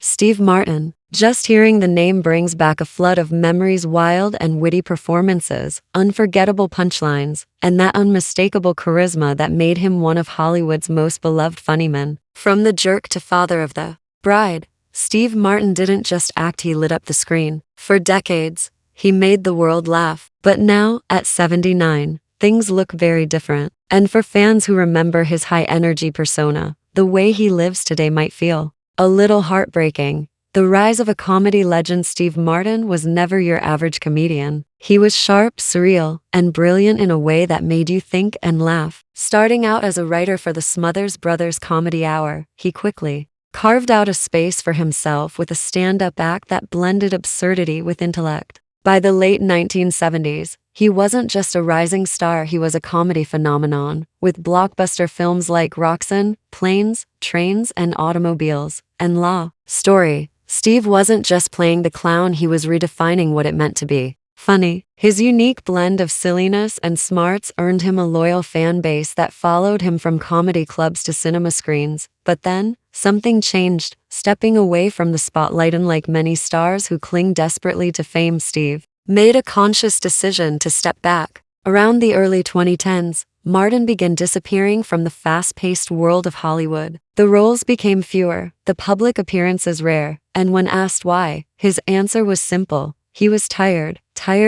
Steve Martin. Just hearing the name brings back a flood of memories, wild and witty performances, unforgettable punchlines, and that unmistakable charisma that made him one of Hollywood's most beloved funnymen. From the jerk to father of the bride, Steve Martin didn't just act, he lit up the screen. For decades, he made the world laugh. But now, at 79, things look very different. And for fans who remember his high-energy persona, the way he lives today might feel a little heartbreaking. The rise of a comedy legend, Steve Martin was never your average comedian. He was sharp, surreal, and brilliant in a way that made you think and laugh. Starting out as a writer for the Smothers Brothers Comedy Hour, he quickly carved out a space for himself with a stand-up act that blended absurdity with intellect. By the late 1970s, he wasn't just a rising star, he was a comedy phenomenon, with blockbuster films like Roxanne, Planes, Trains, and Automobiles, and La Story. Steve wasn't just playing the clown, he was redefining what it meant to be funny. His unique blend of silliness and smarts earned him a loyal fan base that followed him from comedy clubs to cinema screens. But then, something changed. Stepping away from the spotlight, and like many stars who cling desperately to fame, Steve made a conscious decision to step back. Around the early 2010s, Martin began disappearing from the fast-paced world of Hollywood. The roles became fewer, the public appearances rare, and when asked why, his answer was simple. He was tired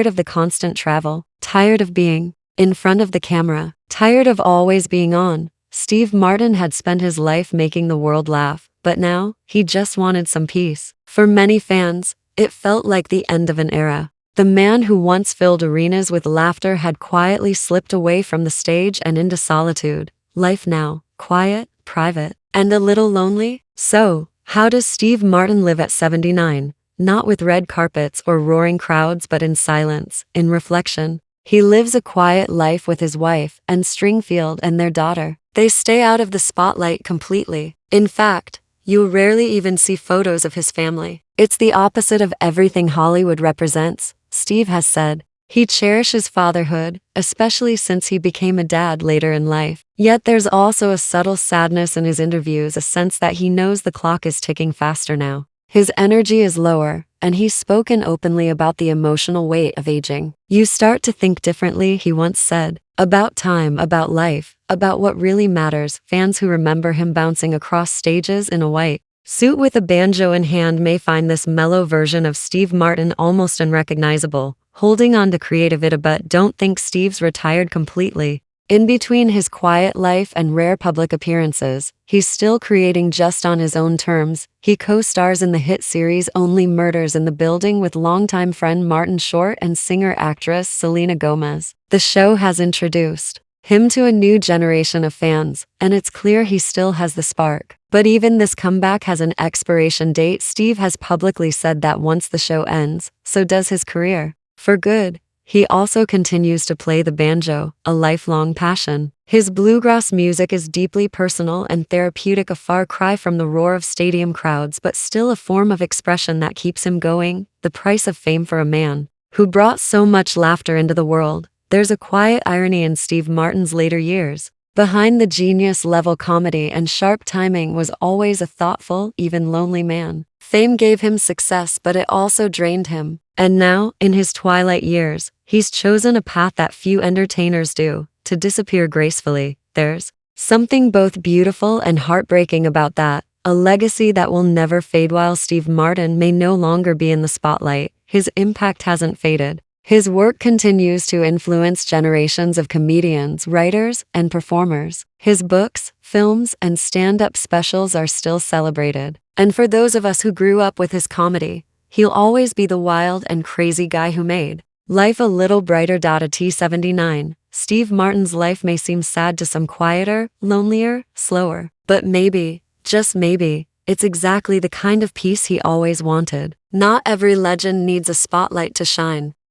of the constant travel, tired of being in front of the camera, tired of always being on. Steve Martin had spent his life making the world laugh, but now, he just wanted some peace. For many fans, it felt like the end of an era. The man who once filled arenas with laughter had quietly slipped away from the stage and into solitude. Life now, quiet, private, and a little lonely. So, how does Steve Martin live at 79? Not with red carpets or roaring crowds, but in silence, in reflection. He lives a quiet life with his wife and Stringfield and their daughter. They stay out of the spotlight completely. In fact, you rarely even see photos of his family. It's the opposite of everything Hollywood represents, Steve has said. He cherishes fatherhood, especially since he became a dad later in life. Yet there's also a subtle sadness in his interviews, a sense that he knows the clock is ticking faster now. His energy is lower, and he's spoken openly about the emotional weight of aging. You start to think differently, he once said, about time, about life, about what really matters. Fans who remember him bouncing across stages in a white suit with a banjo in hand may find this mellow version of Steve Martin almost unrecognizable, holding on to creativity. But don't think Steve's retired completely. In between his quiet life and rare public appearances, he's still creating just on his own terms. He co-stars in the hit series Only Murders in the Building with longtime friend Martin Short and singer-actress Selena Gomez. The show has introduced him to a new generation of fans, and it's clear he still has the spark. But even this comeback has an expiration date. Steve has publicly said that once the show ends, so does his career. For good. He also continues to play the banjo, a lifelong passion. His bluegrass music is deeply personal and therapeutic, a far cry from the roar of stadium crowds, but still a form of expression that keeps him going. The price of fame for a man who brought so much laughter into the world. There's a quiet irony in Steve Martin's later years. Behind the genius-level comedy and sharp timing was always a thoughtful, even lonely man. Fame gave him success, but it also drained him. And now, in his twilight years, he's chosen a path that few entertainers do, to disappear gracefully. There's something both beautiful and heartbreaking about that, a legacy that will never fade. While Steve Martin may no longer be in the spotlight, his impact hasn't faded. His work continues to influence generations of comedians, writers, and performers. His books, films, and stand-up specials are still celebrated. And for those of us who grew up with his comedy, he'll always be the wild and crazy guy who made life a little brighter. At 79, Steve Martin's life may seem sad to some, quieter, lonelier, slower. But maybe, just maybe, it's exactly the kind of peace he always wanted. Not every legend needs a spotlight to shine.